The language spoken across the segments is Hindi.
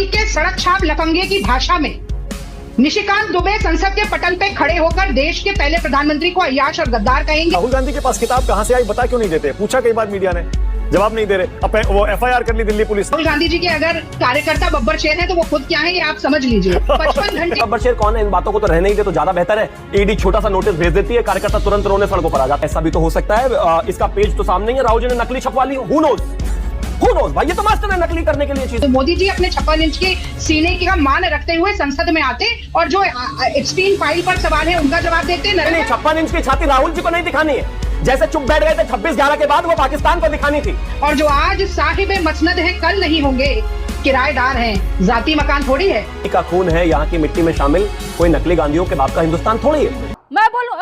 के सड़क छाप लफंगे की भाषा में निशिकांत दुबे संसद के पटल पे खड़े होकर देश के पहले प्रधानमंत्री को अय्याश और गद्दार कहेंगे। राहुल गांधी के पास किताब कहां से आई बता क्यों नहीं देते? पूछा कई बार मीडिया ने, जवाब नहीं दे रहे। अब वो एफआईआर कर ली दिल्ली पुलिस। राहुल गांधी जी के अगर कार्यकर्ता बब्बर शेर है तो वो खुद क्या है ये आप समझ लीजिए। 55 घंटे बब्बर शेर कौन है? इन बातों को तो रहने ही दे तो ज्यादा बेहतर है। ईडी छोटा सा नोटिस भेज देती है, कार्यकर्ता तुरंत रोने सड़कों पर आ जाता है। ऐसा भी तो हो सकता है, इसका पेज तो सामने ही है, राहुल जी ने नकली छपवा ली। हु नोज भाई, ये तो मास्टर है नकली करने के लिए चीज। तो मोदी जी अपने 56 इंच के सीने का मान रखते हुए संसद में आते और जो एक्सट्रीम फाइल पर सवाल है उनका जवाब देते। 56 इंच की छाती राहुल जी को नहीं दिखानी है, जैसे चुप बैठ गए थे 26/11 के बाद, वो पाकिस्तान को दिखानी थी। और जो आज साहिब मसनद है कल नहीं होंगे, किराएदार हैं, जाती मकान थोड़ी है। का खून है यहाँ की मिट्टी में शामिल, कोई नकली गांधियों के बाप का हिंदुस्तान थोड़ी है। मैं बोलूं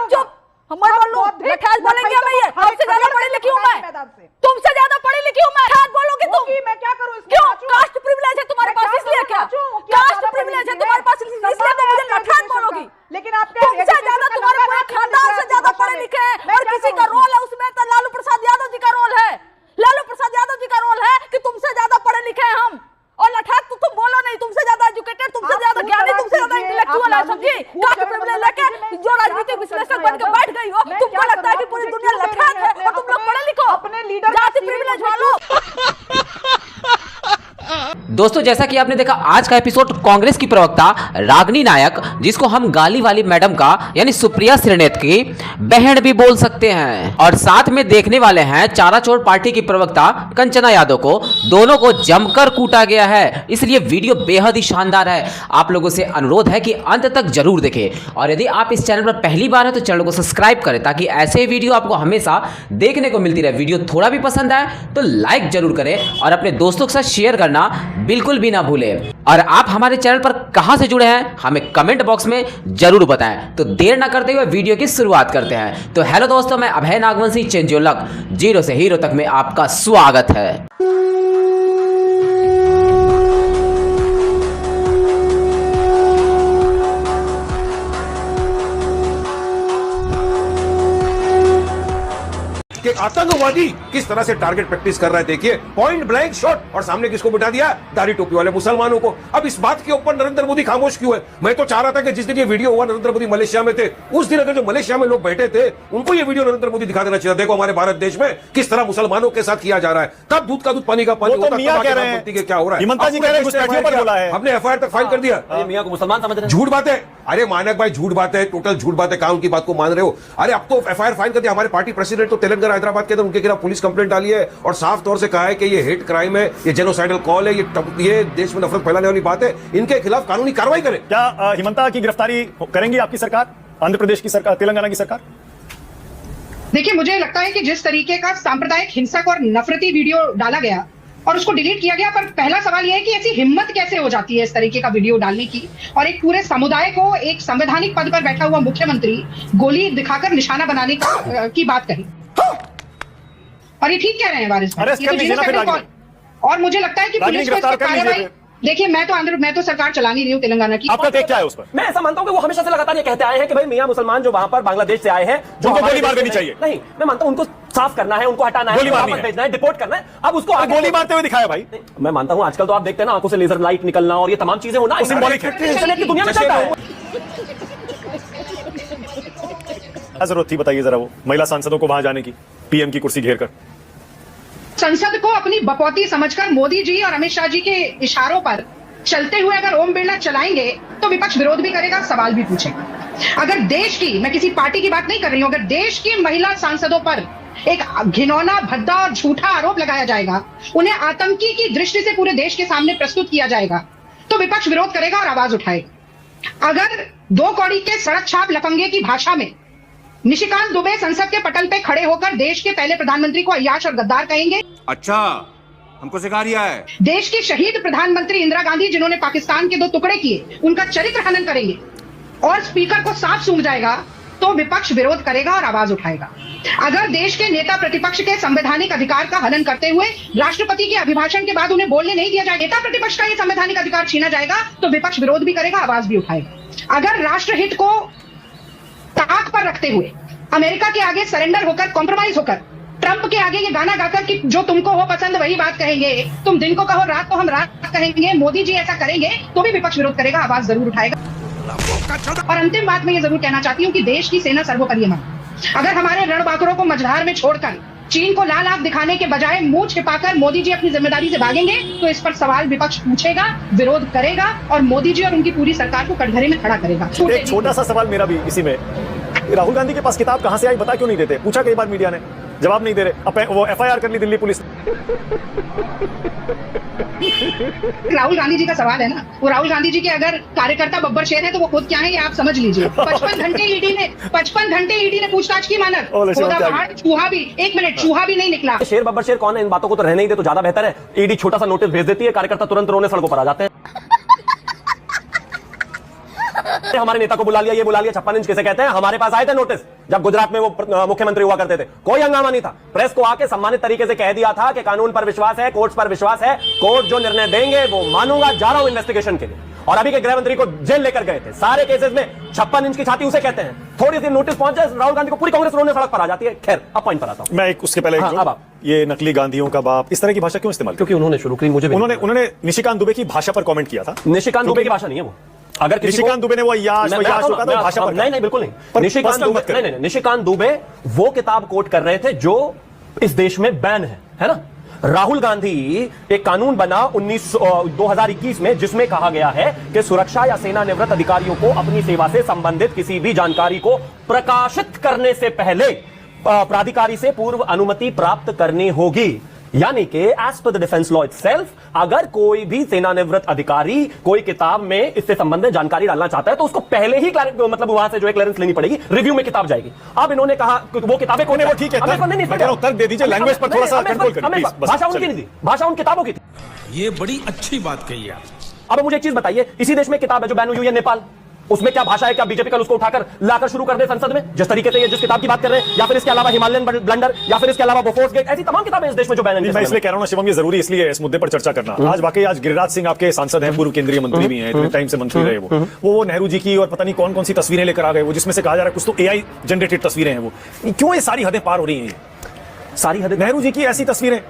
चुप, हम बोलूं लठास बोलेंगे भैया, तुमसे ज्यादा पढ़ी लिखी हूं मैं, तुमसे ज्यादा पढ़ी लिखी हूं मैं। लठास बोलोगे तुम? मैं क्या करूं इसमें? क्यों? कास्ट प्रिविलेज है तुम्हारे पास इसलिए क्या? कास्ट प्रिविलेज है तुम्हारे पास इसलिए तो मुझे लठास बोलोगी? लेकिन आप तुमसे ज्यादा तुम्हारे पूरे खानदान से ज्यादा पढ़े लिखे हैं और किसी का रोल है उसमें तो लालू प्रसाद यादव जी का रोल है। लालू प्रसाद यादव जी का रोल है कि तुमसे ज्यादा पढ़े लिखे हैं हम। और लठास तो तुम बोलो नहीं, तुमसे ज्यादा एजुकेटेड, तुमसे ज्यादा ज्ञानी, तुमसे ज्यादा इंटेलेक्चुअल है, समझी? कास्ट प्रिविलेज लेके जो राजनीतिक विश्लेषक बन के बैठ गई हो, तुमको लगता है कि पूरी दुनिया लठास है और तुम लोग पढ़े लिखो, अपने लीडर जाति प्रिविलेज वालों। दोस्तों, जैसा कि आपने देखा आज का एपिसोड कांग्रेस की प्रवक्ता रागिनी नायक, जिसको हम गाली वाली मैडम का यानी सुप्रिया श्रीनेत की बहन भी बोल सकते हैं, और साथ में देखने वाले हैं चाराचौर पार्टी की प्रवक्ता कंचना यादव को, दोनों को जमकर कूटा गया है। इसलिए वीडियो बेहद ही शानदार है। आप लोगों से अनुरोध है कि अंत तक जरूर देखें, और यदि आप इस चैनल पर पहली बार है तो चैनल को सब्सक्राइब करें ताकि ऐसे वीडियो आपको हमेशा देखने को मिलती रहे। वीडियो थोड़ा भी पसंद आए तो लाइक जरूर करें और अपने दोस्तों के साथ शेयर करना बिल्कुल भी ना भूलें। और आप हमारे चैनल पर कहां से जुड़े हैं हमें कमेंट बॉक्स में जरूर बताएं। तो देर ना करते हुए वीडियो की शुरुआत करते हैं। तो हेलो दोस्तों, मैं Abhay Nagvanshi, change your luck, zero से हीरो तक में आपका स्वागत है। कि आतंकवादी किस तरह से टारगेट प्रैक्टिस कर रहा है। देखिए, पॉइंट ब्लैंक शॉट, और सामने किसको बिठा दिया? दाढ़ी टोपी वाले मुसलमानों को। अब इस बात के ऊपर नरेंद्र मोदी खामोश क्यों है? मैं तो चाह रहा था कि जिस दिन ये वीडियो हुआ नरेंद्र मोदी मलेशिया में थे, उस दिन अगर जो मलेशिया में लोग बैठे थे उनको ये वीडियो नरेंद्र मोदी दिखा देना चाहिए। देखो हमारे भारत देश में किस तरह मुसलमानों के साथ किया जा रहा है। कब दूध का दूध पानी का पानी होता, क्या हो रहा है? हमने एफआईआर तक फाइल कर दिया। मियां को मुसलमान समझ रहे हैं? झूठ बात है। अरे मानक भाई, झूठ बात है, टोटल झूठ बात है। कानून की बात को मान रहे हो? अरे अब तो एफआईआर फाइल कर दिया। हमारे पार्टी प्रेसिडेंट तो तेलंगाना हैदराबाद के अंदर उनके खिलाफ पुलिस कंप्लेंट डाली है और साफ तौर से कहा है कि ये हेट क्राइम है, ये जेनोसाइडल कॉल है, ये देश में नफरत फैलाने वाली बात है। इनके खिलाफ कानूनी कार्रवाई करें। क्या हिमंता की गिरफ्तारी करेंगी आपकी सरकार, आंध्र प्रदेश की सरकार, तेलंगाना की सरकार? देखिए, मुझे लगता है कि जिस तरीके का सांप्रदायिक हिंसक और नफरती वीडियो डाला गया और उसको डिलीट किया गया, पर पहला सवाल यह है कि ऐसी हिम्मत कैसे हो जाती है इस तरीके का वीडियो डालने की, और एक पूरे समुदाय को एक संवैधानिक पद पर बैठा हुआ मुख्यमंत्री गोली दिखाकर निशाना बनाने की बात कही। और ये ठीक कह रहे हैं वारिस भाई, और मुझे लगता है कि पुलिस को इसकी कार्रवाई। देखिए, मैं तो सरकार चला नहीं रही हूँ तेलंगाना की। आपका टेक क्या है उस पर? मैं ऐसा मानता हूं कि वो हमेशा से लगातार ये कहते आए हैं कि भाई मियां मुसलमान जो वहां पर बांग्लादेश से आए हैं, जो उनको गोली मार देनी चाहिए। नहीं, मैं मानता हूं उनको साफ करना है, उनको हटाना है, वापस भेजना है, डिपोर्ट करना है। अब उसको गोली मारते हुए दिखाया भाई। मैं मानता हूं आजकल तो आप देखते हैं ना, आंखों से लेजर लाइट निकलना और ये तमाम चीजें होना सिंबॉलिक है, इंटरनेट की दुनिया में चलता है। क्या जरूरत थी बताइए जरा वो महिला सांसदों को वहां जाने की, पीएम की कुर्सी घेर कर? संसद को अपनी बपौती समझकर मोदी जी और अमित शाह जी के इशारों पर चलते हुए अगर ओम बिरला चलाएंगे तो विपक्ष विरोध भी करेगा, सवाल भी पूछेगा। अगर देश की, मैं किसी पार्टी की बात नहीं कर रही हूं, अगर देश की महिला सांसदों पर एक घिनौना, भद्दा और झूठा आरोप लगाया जाएगा, उन्हें आतंकी की दृष्टि से पूरे देश के सामने प्रस्तुत किया जाएगा, तो विपक्ष विरोध करेगा और आवाज उठाएगा। अगर 2 कौड़ी के सड़क छाप लफंगे की भाषा में निशिकांत दुबे संसद के पटल पे खड़े होकर देश के पहले प्रधानमंत्री को अय्याश और गद्दार कहेंगे, अच्छा, हमको सिखा रिया है। देश की शहीद प्रधानमंत्री इंदिरा गांधी जिन्होंने पाकिस्तान के 2 टुकड़े किए, उनका चरित्र हनन करेंगे और स्पीकर को साफ सूंघ जाएगा, तो विपक्ष विरोध करेगा और आवाज उठाएगा। अगर देश के नेता प्रतिपक्ष के संवैधानिक अधिकार का हनन करते हुए राष्ट्रपति के अभिभाषण के बाद उन्हें बोलने नहीं दिया जाएगा, नेता प्रतिपक्ष का ये संवैधानिक अधिकार छीना जाएगा, तो विपक्ष विरोध भी करेगा, आवाज भी उठाएगा। अगर राष्ट्रहित को ताक पर रखते हुए अमेरिका के आगे सरेंडर होकर, कॉम्प्रोमाइज होकर ट्रंप के आगे ये गाना गाकर कि जो तुमको हो पसंद वही बात कहेंगे, तुम दिन को कहो रात को हम रात कहेंगे, मोदी जी ऐसा करेंगे तो भी विपक्ष विरोध करेगा, आवाज जरूर उठाएगा। और अंतिम बात मैं ये जरूर कहना चाहती हूँ कि देश की सेना सर्वोपरि है। अगर हमारे रणबांकुरों को मझधार में छोड़कर चीन को लाल आंख दिखाने के बजाय मुंह छिपाकर मोदी जी अपनी जिम्मेदारी से भागेंगे तो इस पर सवाल विपक्ष पूछेगा, विरोध करेगा और मोदी जी और उनकी पूरी सरकार को कटघरे में खड़ा करेगा। एक छोटा सा सवाल मेरा भी इसी में, राहुल गांधी के पास किताब कहां से आई बता क्यों नहीं देते? पूछा कई बार मीडिया ने, जवाब नहीं दे रहे। अब वो FIR कर ली दिल्ली पुलिस। राहुल गांधी जी का सवाल है ना, वो राहुल गांधी जी के अगर कार्यकर्ता बब्बर शेर है तो वो खुद क्या है ये आप समझ लीजिए। 55 घंटे ईडी ने पूछताछ की मानक, चूहा भी, एक मिनट, चूहा भी नहीं निकला। शेर बब्बर शेर कौन है? इन बातों को तो रहने ही दे तो ज्यादा बेहतर है। ईडी छोटा सा नोटिस भेज देती है, कार्यकर्ता तुरंत रोने सड़कों पर आ जाते हैं। हमारे नेता को बुला लिया, ये बुला लिया, 56 इंच किसे कहते हैं? हमारे पास आए थे नोटिस जब गुजरात में वो मुख्यमंत्री हुआ करते थे, कोई हंगामा नहीं था। प्रेस को आके सम्मानित तरीके से कह दिया था कि कानून पर विश्वास है, कोर्ट पर विश्वास है, कोर्ट जो निर्णय देंगे वो मानूंगा, जा रहा हूं इन्वेस्टिगेशन के लिए। और अभी के गृह मंत्री को जेल लेकर गए थे, सारे केसेस में 56 इंच की छाती उसे कहते हैं। थोड़ी सी नोटिस पहुंच जाए राहुल गांधी को, पूरी कांग्रेस रोने सड़क पर आ जाती है। खैर अब पॉइंट पर आता हूं मैं, उसके पहले ये नकली गांधियों का बाप, इस तरह की भाषा क्यों इस्तेमाल? क्योंकि उन्होंने शुरू की, मुझे उन्होंने निशिकांत दुबे की भाषा पर कमेंट किया था। निशिकांत दुबे की भाषा नहीं है वो। अगर निशिकांत दुबे ने वो भाषा पर, नहीं बिल्कुल नहीं, निशिकांत दुबे वो किताब कोट कर रहे थे जो इस देश में बैन है ना। राहुल गांधी, एक कानून बना 2021 में जिसमें कहा गया है कि सुरक्षा या सेना निवृत्त अधिकारियों को अपनी सेवा से संबंधित किसी भी जानकारी को प्रकाशित करने से पहले प्राधिकारी से पूर्व अनुमति प्राप्त करनी होगी। यानी कि as per the defence law itself, अगर कोई भी सेनानिवृत्त अधिकारी कोई किताब में इससे संबंधित जानकारी डालना चाहता है तो उसको पहले ही मतलब वहां से जो है क्लियरेंस लेनी पड़ेगी, रिव्यू में किताब जाएगी। अब इन्होंने कहा वो किताबें कौन है, वो ठीक है, उत्तर दे दीजिए, लैंग्वेज पर थोड़ा सा कंट्रोल करिए। भाषा उनकी नहीं थी, भाषा उन किताबों की थी। ये बड़ी अच्छी बात कही है। अब मुझे एक चीज बताइए, इसी देश में किताब है जो बैन हुई है, नेपाल, उसमें क्या भाषा है? क्या बीजेपी कल उसको उठाकर लाकर शुरू कर दे संसद में, जिस तरीके से ये जिस किताब की बात कर रहे हैं? या फिर इसके अलावा हिमालयन ब्लंडर, या फिर इसके अलावा बोफोर्स गेट, ऐसी तमाम किताबें इस देश में जो बैन है। मैं इसलिए कह रहा हूं शिवम, ये जरूरी इसलिए इस मुद्दे पर चर्चा करना। आज वाकई आज गिरिराज सिंह आपके सांसद हैं, पूर्व केंद्रीय मंत्री भी हैं, इतने टाइम से मंत्री रहे वो नेहरू जी की और पता नहीं कौन कौन सी तस्वीरें लेकर आ गए, वो जिसमें से कहा जा रहा है कुछ तो AI जनरेटेड तस्वीरें हैं। वो क्यों ये सारी हदें पार हो रही हैं? सारी हदें, नेहरू जी की ऐसी तस्वीरें,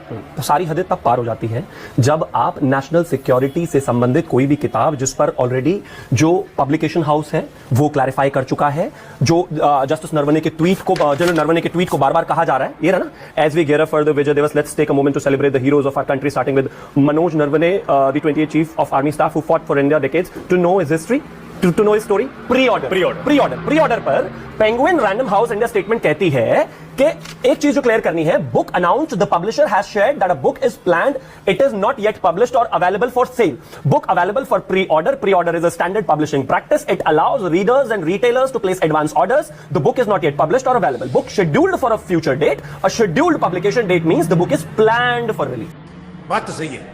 सारी हदें तब पार हो जाती है जब आप नेशनल सिक्योरिटी से संबंधित कोई भी किताब जिस पर ऑलरेडी जो पब्लिकेशन हाउस है वो क्लैरिफाई कर चुका है, जो जस्टिस नरवणे के ट्वीट को, जनरल नरवणे के ट्वीट को बार-बार कहा जा रहा है, ये रहा ना, as we gear for the Vijay Diwas, let's take a moment to celebrate the heroes of our country, starting with Manoj Naravane, the 28th chief of army staff who fought for India decades, to know his history, to know his story. Pre order पर Penguin Random House India statement कहती है कि एक चीज जो क्लियर करनी है, book announced the publisher has shared that a book is planned, it is not yet published और available for sale. Book available for pre order is a standard publishing practice, it allows readers and retailers to place advance orders. The book is not yet published और available. Book scheduled for a future date, a scheduled publication date means the book is planned for release. बात तो सही है।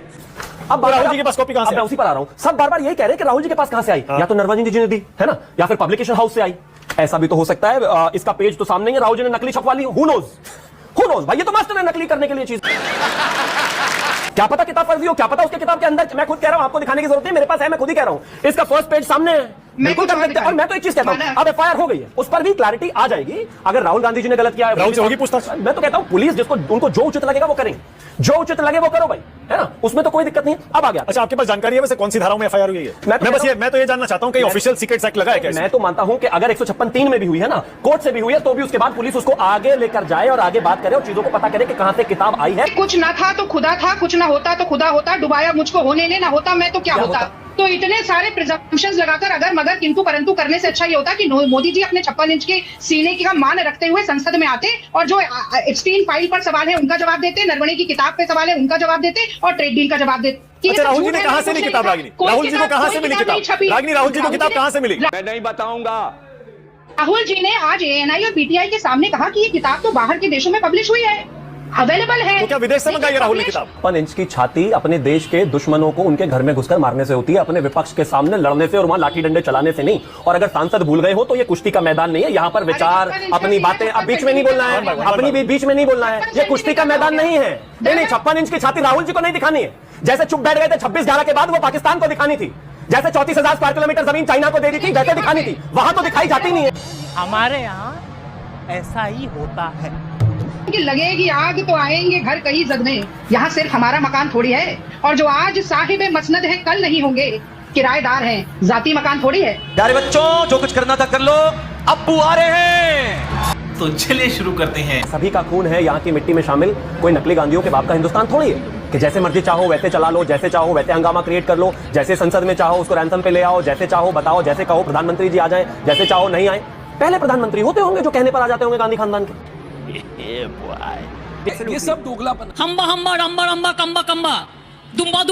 अब राहुल जी के पास कॉपी कहां से? मैं उसी पर आ रहा हूं। सब बार-बार यही कह रहे हैं कि राहुल जी के पास कहां से आई? या तो नरवणे जी ने दी है ना, या फिर पब्लिकेशन हाउस से आई। ऐसा भी तो हो सकता है, इसका पेज तो सामने ही है, राहुल जी ने नकली छपवा ली। हु नोज भाई, ये तो मास्टर है नकली करने के लिए चीज। क्या पता किताब फर्जी हो, क्या पता उसके किताब के अंदर, मैं खुद कह रहा हूं, आपको दिखाने की जरूरत नहीं, मेरे पास है, मैं खुद ही कह रहा हूं, इसका फर्स्ट पेज सामने है, बिल्कुल कर सकते हैं। और मैं तो एक चीज कहता हूं, अब FIR हो गई है, उस पर भी क्लैरिटी आ जाएगी। अगर राहुल गांधी जी ने गलत किया है, राहुल से होगी पूछताछ। मैं तो कहता हूं पुलिस जिसको उनको जो उचित लगेगा वो करेंगे, जो उचित लगे वो करो भाई, है ना, उसमें तो कोई दिक्कत नहीं। अब आ गया। अच्छा, आपके पास जानकारी है वैसे कौन सी धाराओं में FIR हुई है? मैं तो ये जानना चाहता हूं कि ऑफिशियल सीक्रेट्स एक्ट लगा है क्या? मैं तो मानता हूं कि अगर 156(3) में भी हुई है ना, कोर्ट से भी हुई है, तो भी उसके बाद पुलिस उसको आगे लेकर जाए और आगे बात करे और चीजों को पता करे कि कहां से किताब आई है। कुछ ना था तो खुदा था, कुछ ना होता तो खुदा होता, डुबाया मुझको होने ने, ना होता मैं तो क्या होता। तो इतने सारे प्रिजम्पशंस लगाकर अगर मगर किंतु परंतु करने से अच्छा ये होता कि मोदी जी अपने 56 इंच के सीने का मान रखते हुए संसद में आते और जो एप्स्टीन फाइल पर सवाल है उनका जवाब देते, नरवणे की किताब पे सवाल है उनका जवाब देते और ट्रेड डील का जवाब देते। अच्छा, राहुल जी ने कहां से ली किताब? रागिनी, राहुल जी को कहां से मिली किताब? रागिनी, राहुल जी को किताब कहां से मिली? मैं नहीं बताऊंगा। राहुल जी ने आज ANI और PTI के सामने कहा कि ये किताब तो बाहर के देशों में पब्लिश हुई है, अवेलेबल है। तो क्या विदेश से मंगाई राहुल ने किताब? 56 इंच की छाती अपने देश के दुश्मनों को उनके घर में घुसकर मारने से होती है, अपने विपक्ष के सामने लड़ने से और वहां लाठी डंडे चलाने से नहीं। और अगर सांसद भूल गए हो तो ये कुश्ती का मैदान नहीं है, यहाँ पर विचार, अपनी बातें अब बीच में नहीं बोलना है, अपनी भी बीच में नहीं बोलना है, ये कुश्ती का मैदान नहीं है। नहीं, 56 इंच की छाती राहुल जी को नहीं दिखानी है। जैसे चुप बैठ गए थे 26/11 के बाद, वो पाकिस्तान को दिखानी थी। जैसे 34,000 स्क्वायर किलोमीटर जमीन चाइना को दे दी थी, वैसे दिखानी थी, वहां तो दिखाई जाती नहीं है। हमारे यहाँ ऐसा ही होता है। कि लगेगी आग तो आएंगे घर कहीं जद में। यहाँ सिर्फ हमारा मकान थोड़ी है, और जो आज साहिब मसनद है कल नहीं होंगे, किराएदार हैं, जाती मकान थोड़ी है। प्यारे बच्चों, जो कुछ करना था कर लो, अब्बू आ रहे हैं। तो चलिए शुरू करते हैं। सभी का खून है यहाँ की मिट्टी में शामिल, कोई नकली गांधियों के बाप का हिंदुस्तान थोड़ी है कि जैसे मर्जी चाहो वैसे चला लो, जैसे चाहो वैसे हंगामा क्रिएट कर लो, जैसे संसद में चाहो उसको रैंसम पे ले आओ, जैसे चाहो बताओ, जैसे कहो प्रधानमंत्री जी आ जाएं, जैसे चाहो नहीं आए। पहले प्रधानमंत्री होते होंगे जो कहने पर आ जाते होंगे गांधी खानदान के। ये सब दोगलापन। हम्बा हम्बा रम्बा रम्बा कम्बा कम्बा दुम्बा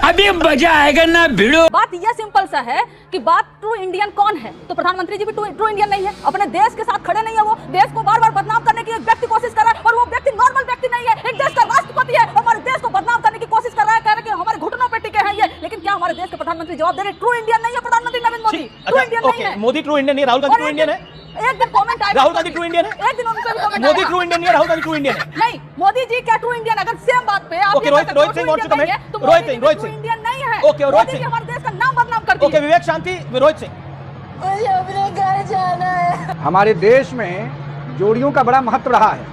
अभी मजा आएगा ना भिड़ो। बात यह सिंपल सा है कि बात ट्रू इंडियन कौन है, तो प्रधानमंत्री जी भी ट्रू इंडियन नहीं है, अपने देश के साथ खड़े नहीं है। वो देश को बार बार बदनाम करने की एक व्यक्ति कोशिश कर रहा है, और वो व्यक्ति नॉर्मल व्यक्ति नहीं है, एक देश का राष्ट्रपति है, हमारे देश को बदनाम करने की कोशिश कर रहा है, कह रहा है कि हमारे घुटनों पे टिके हैं ये। लेकिन क्या हमारे देश के प्रधानमंत्री जवाब दे रहे ट्रू इंडियन नहीं है प्रधानमंत्री नरेंद्र मोदी? ट्रू इंडियन नहीं है। मोदी ट्रू इंडियन नहीं, राहुल गांधी ट्रू इंडियन है। एक दिन कमेंट आएगा राहुल गांधी ट्रू इंडियन है। एक दिन उनका भी कमेंट मोदी ट्रू इंडियन नहीं है, राहुल गांधी ट्रू इंडियन है। नहीं, मोदी जी क्या ट्रू इंडियन? अगर सेम बात पे आप okay, Rohit Singh wants to comment? Rohit Singh Indian नहीं है। ओके, रोहित मोदी जी सिंह। हमारे देश का नाम बदनाम कर दिया। ओके, विवेक शांति, रोहित सिंह। मुझे अपने घर जाना है। हमारे देश में जोड़ियों का बड़ा महत्व रहा है।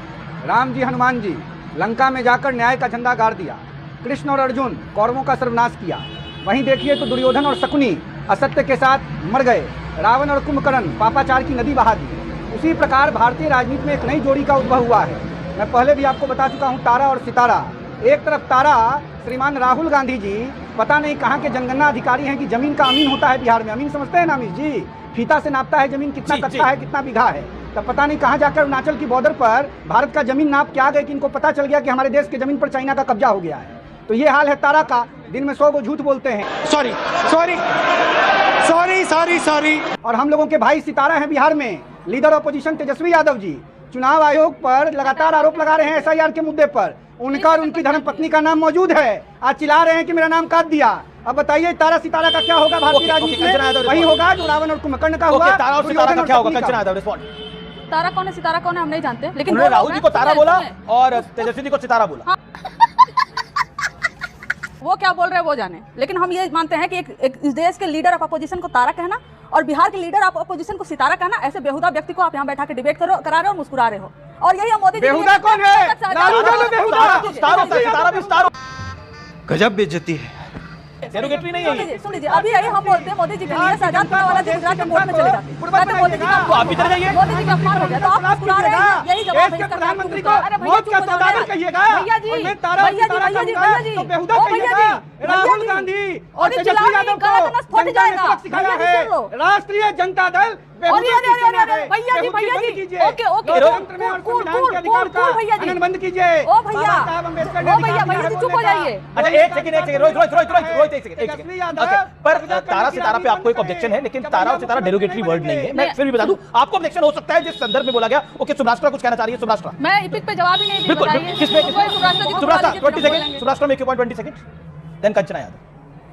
राम जी हनुमान जी लंका में जाकर न्याय का झंडा गाड़ दिया, कृष्ण और अर्जुन कौरवों का सर्वनाश किया। वहीं देखिए तो दुर्योधन और शकुनी असत्य के साथ मर गए, रावण और कुंभकर्ण पापाचार की नदी बहा दी। उसी प्रकार भारतीय राजनीति में एक नई जोड़ी का उद्भव हुआ है। मैं पहले भी आपको बता चुका हूँ, तारा और सितारा। एक तरफ तारा श्रीमान राहुल गांधी जी पता नहीं कहाँ के जनगणना अधिकारी हैं कि जमीन का अमीन होता है बिहार में। अमीन समझते हैं ना अमीश जी? फीता से नापता है जमीन कितना कट्टा है, कितना बीघा है। तब पता नहीं कहाँ जाकर अरुणाचल की बॉर्डर पर भारत का जमीन नाप के आ गए कि इनको पता चल गया कि हमारे देश के जमीन पर चाइना का कब्जा हो गया है। तो ये हाल है तारा का। दिन में 100 को झूठ बोलते हैं। Sorry sorry sorry sorry sorry. और हम लोगों के भाई सितारा हैं बिहार में, लीडर ऑपोजिशन तेजस्वी यादव जी चुनाव आयोग पर लगातार आरोप लगा रहे हैं SIR के मुद्दे पर। उनका और उनकी धर्मपत्नी का नाम मौजूद है, आज चिल्ला रहे हैं कि मेरा नाम काट दिया। अब बताइए तारा सितारा का क्या होगा भारतीय राजनीति में? वही होगा जो रावण और कुंभकर्ण का हुआ। तारा और सितारा का क्या होगा? कंचना यादव रिस्पॉन्ड। तारा कौन है सितारा कौन है हम नहीं जानते, लेकिन उन्होंने राहुल जी को तारा बोला और तेजस्वी जी को सितारा बोला। वो क्या बोल रहे हैं वो जाने, लेकिन हम ये मानते हैं कि एक इस देश के लीडर ऑफ अपोजिशन को तारा कहना और बिहार के लीडर ऑफ अपोजिशन को सितारा कहना, ऐसे बेहुदा व्यक्ति को आप यहाँ बैठा के डिबेट करा रहे हो और मुस्कुरा रहे हो। और यही हम मोदी जी बेहुदा कौन है? लालू यादव बेहुदा। सितारा भी स्टार। गजब बेइज्जती है। डेरोगेटरी नहीं है ये। सुन लीजिए, अभी यही हम बोलते हैं मोदी जी के लिए आजाद करने वाला जो गुजरात में कोर्ट में चले जाते हैं, कहते हैं मोदी जी का तो आप इधर जाइए। मोदी जी का अपमान हो गया, तो आप मुस्कुरा रहे हैं। यही जवाब है इसका। प्रधानमंत्री को अरे भैया मौत का चुप हो जाओ सौदागर ना। कहिएगा। भैया जी, और मैं तारा और सितारा कहूंगा तो बेहुदा ओ भैया कहिएगा। जी, राहुल भैया गांधी जी, और अरे तेजस्वी चिल्लाओ यादव नहीं, गाला को गलत फट जनता ने जाएगा। सबक सिखाया भैया जी, है। सुन लो। राष्ट्रीय जनता दल और ये भैया जी कीजिए। ओके ओके लोकतंत्र में और संविधान के अधिकार का हनन बंद कीजिए। ओ भैया, बाबा साहब अम्बेडकर ने ओ भैया, अधिकार भैया जी दिया चुप हो बोलने का। जाइए। अच्छा एक सेकंड रोहित एक सेकंड। तेजस्वी यादव ओके, पर तारा सितारा पे आपको एक ऑब्जेक्शन है, लेकिन तारा और सितारा डेरोगेटरी वर्ड नहीं है। मैं फिर भी बता दूं, आपको ऑब्जेक्शन हो सकता है जिस संदर्भ में बोला गया। ओके, सुब्राष्ट्रा कुछ कहना चाह रही है। सुब्राष्ट्रा मैं इपिक पे जवाब ही नहीं दी। बिल्कुल, बताइए किसमें सुब्राष्ट्रा 20 सेकंड। सुब्राष्ट्रा में 20 सेकंड, देन कंचना यादव।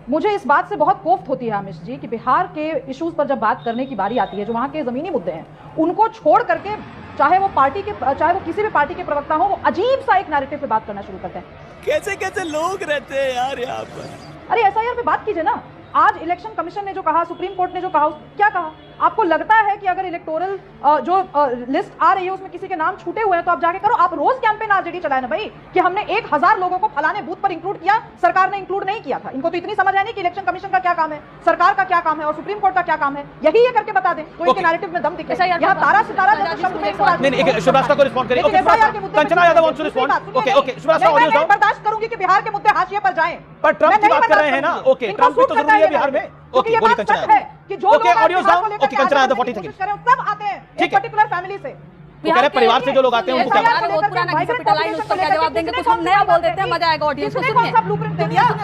मुझे इस बात से बहुत कोफ्त होती है अमिश जी कि बिहार के इश्यूज पर जब बात करने की बारी आती है, जो वहाँ के जमीनी मुद्दे हैं, उनको छोड़ करके चाहे वो किसी भी पार्टी के प्रवक्ता हो, वो अजीब सा एक नैरेटिव पे बात करना शुरू करते हैं। कैसे कैसे लोग रहते हैं यार यहाँ पर। अरे SIR पे बात कीजिए ना। आज इलेक्शन कमीशन ने जो कहा, सुप्रीम कोर्ट ने जो कहा, क्या कहा? आपको लगता है कि अगर इलेक्टोरल जो लिस्ट आ रही है उसमें किसी के नाम छूटे हुए हैं तो आप जाके करो। आप रोज कैंपेन RJD चलाए ना भाई कि हमने 1000 लोगों को फलाने बूथ पर इंक्लूड किया, सरकार ने इंक्लूड नहीं किया था। इनको तो इतनी समझ है नहीं कि इलेक्शन कमीशन का क्या काम है, सरकार का क्या काम है और सुप्रीम कोर्ट का क्या काम है। यही ये करके बता दें तो इनके नैरेटिव में दम दिखे। यहाँ तारा सितारा जैसे शब्द में इसको नहीं, सुब्राष्ट्रा को रिस्पॉन्ड करिए। Okay, Kanchana Yadav wants to respond. Okay, Subrashtra audio मैं बर्दाश्त करूंगी कि बिहार के मुद्दे हाशिए पर जाएं। पर ट्रम्प की बात कर रहे हैं ना। ओके, ट्रम्प भी तो जरूरी है बिहार में। ओके, बोलिए Kanchana Yadav. Okay, audio down. Okay, Kanchana Yadav 40 second. सब आते हैं एक पर्टिकुलर फैमिली से। वो कह रहे परिवार से जो लोग आते हैं उनको क्या जवाब देंगे। कुछ हम नया बोल देते हैं, मजा आएगा ऑडियंस को।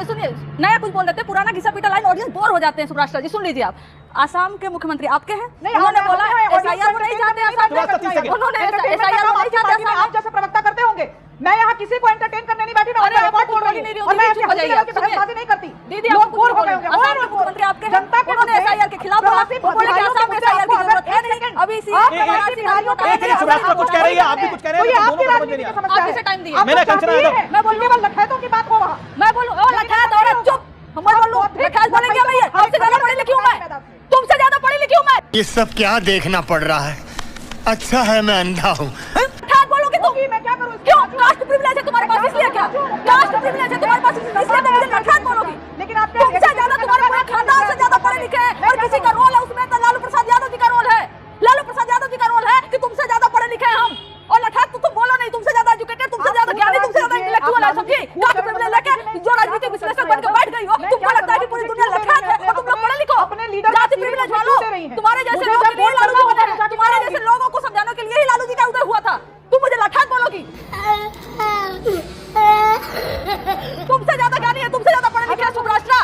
सुनिए, नया कुछ बोल देते हैं, पुराना घिसा पीटा लाइन, ऑडियंस बोर हो जाते हैं। सुब्राष्ट्रा जी सुन लीजिए, आप आसाम के मुख्यमंत्री आपके हैं, उन्होंने बोला SIR को नहीं चाहते आसाम में। उन्होंने SIR को नहीं चाहते आसाम। आप जैसे प्रवक्ता करते होंगे। मैं यहाँ किसी को एंटरटेन करने नहीं बैठी, मैं रिपोर्ट बोल रही हूं और मैं ऐसी बहसबाजी नहीं करती। दीदी आप बोर हो गए होंगे। आसाम के मुख्यमंत्री आपके हैं, उन्होंने SIR के खिलाफ बोला, वो बोले कि आसाम में SIR की जरूरत है नहीं। अभी सुब्राष्ट्रा कुछ कह रही है, आप भी कुछ कह रहे हैं, दोनों समझ में नहीं आ रहा। आप किसे टाइम दिया? मैंने कंचना यादव। मैं बोलूंगी केवल लखैतों की बात हो वहाँ। मैं बोलूं ओ लखैत औरत चुप। हम बोलूं लखैत बोलेंगे मैं, आपसे ज्यादा पढ़ी लिखी हूं मैं, तुमसे ज्यादा पढ़ी लिखी हूं मैं? ये सब क्या देखना पड़ रहा है? अच्छा है मैं अंधा हूँ। लठात बोलोगी तुम? मैं क्या करूं? क्यों? कास्ट प्रिविलेज है तुम्हारे पास इसलिए क्या? कास्ट प्रिविलेज है तुम्हारे पास इसलिए तो मुझे लठात बोलोगी? लेकिन आप तुमसे ज्यादा तुम्हारे पूरे खानदान से ज्यादा पढ़े लिखे हैं और किसी का रोल है उसमें तो लालू प्रसाद यादव जी का रोल है। लालू प्रसाद यादव जी का रोल है कि तुमसे ज्यादा पढ़े लिखे हैं हम। और लठात तो तुम बोलो नहीं, तुमसे ज्यादा एजुकेटेड, तुमसे ज्यादा ज्ञानी, तुमसे ज्यादा इंटेलेक्चुअल है, समझी? कास्ट प्रिविलेज लेके जो राजनीतिक विश्लेषक बन के बैठ गई हो, तुमको लगता है कि पूरी दुनिया लठात है और तुम लोग पढ़े लिखो? अपने लीडर जाति प्रिविलेज वालों, तुम्हारे जैसे लोग के लिए लालू जी बने हैं, तुम्हारे जैसे लोगों को समझाने के लिए ही लालू जी का उदय हुआ था। तुम मुझे लठात बोलोगी? तुमसे ज्यादा ज्ञानी है, तुमसे ज्यादा पढ़े लिखे हैं सुब्राष्ट्रा।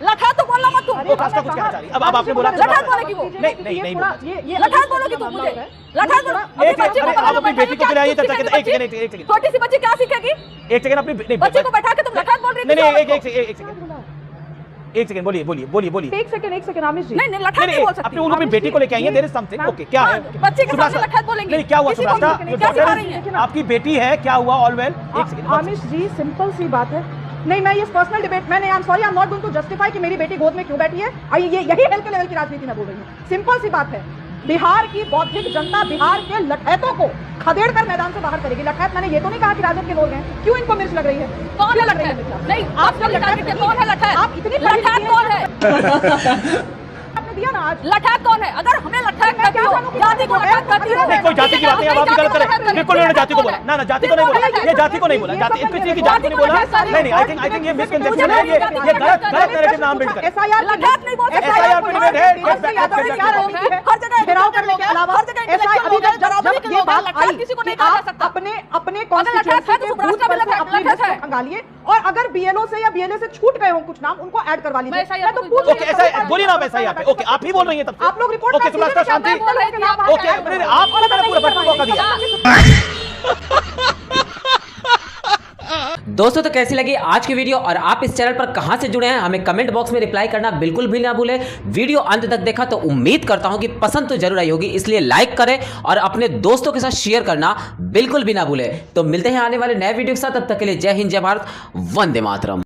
लठात तो बोलना मत तुम। सुब्राष्ट्रा कुछ कहना चाह रही है। अब आपने बोला लठात बोलेगी वो? नहीं बोला। ये लठात बोलोगी तुम मुझे? लठात बोलो। आप अपनी बेटी को खिलाइए चर्चा के। एक सेकंड छोटी सी बच्ची क्या सीखेगी? एक सेकंड अपनी बच्ची को बैठा के तुम लठात बोल रही थी? एक सेकंड बोलिए। एक सेकंड आमिश जी। नहीं लठात नहीं बोल सकती। अपनी उन्होंने बेटी को लेके आई है, देयर इज समथिंग। ओके, क्या है? बच्चे के सामने लठात बोलेंगे? नहीं, क्या हुआ सुब्राष्ट्रा? क्या सिखा रही है? आपकी बेटी है, क्या हुआ? All well? एक सेकंड आमिश जी, सिंपल सी बात है। नहीं, मैं ये पर्सनल डिबेट मैंने I am sorry, I am not going to justify कि मेरी बेटी गोद में क्यों बैठी है। ये यही हेल के लेवल की राजनीति में बोल रही हूँ। सिंपल सी बात है, बिहार की बौद्धिक जनता बिहार के लठैतों को खदेड़ कर मैदान से बाहर करेगी। लठैत मैंने ये तो नहीं कहा कि राजद के लोग हैं, क्यों इनको मिर्च लग रही है? कौन है लठैत? नहीं, आप सब टारगेट है। कौन है लठैत? आप इतनी लठैत कौन है? आपने दिया ना आज। लठैत कौन है? अगर हमें लठैत कहती हो, जाति को लठैत कहती हो, नहीं, कोई जाति की बात नहीं, अब आप भी गलत करें। बिल्कुल उन्होंने जाति को बोला ना, जाति को नहीं बोला, ये जाति को नहीं बोला, जाति किसी की जाति नहीं बोला। नहीं, आई थिंक ये मिसकंसेप्शन है, ये गलत नैरेटिव नाम बिल्ड कर। एसआईआर लठैत नहीं बोल सकते। SIR पीरियड है, हर जगह घेराव करने के अलावा हर जगह जब ये बात आई किसी को नहीं कहा जा सकता। अपने कॉन्स्टिट्यूएंसी के बूथ पर से अपनी लिस्ट को खंगालिए और अगर बीएलओ से या बीएलए से छूट गए हो कुछ नाम, उनको ऐड करवा लीजिए। मैं तो पूछ ओके, ऐसा बोलिए ना वैसा यहाँ पे। ओके, आप ही बोल रही हैं तब से। आप लोग रिपोर्ट ओके सुब्राष्ट्रा शांति। ओके, आपको मैंने पूरा मौका दिया। दोस्तों तो कैसी लगी आज की वीडियो और आप इस चैनल पर कहां से जुड़े हैं हमें कमेंट बॉक्स में रिप्लाई करना बिल्कुल भी ना भूलें। वीडियो अंत तक देखा तो उम्मीद करता हूं कि पसंद तो जरूर आई होगी, इसलिए लाइक करें और अपने दोस्तों के साथ शेयर करना बिल्कुल भी ना भूलें। तो मिलते हैं आने वाले नए वीडियो के साथ, तब तक के लिए जय हिंद, जय भारत, वंदे मातरम।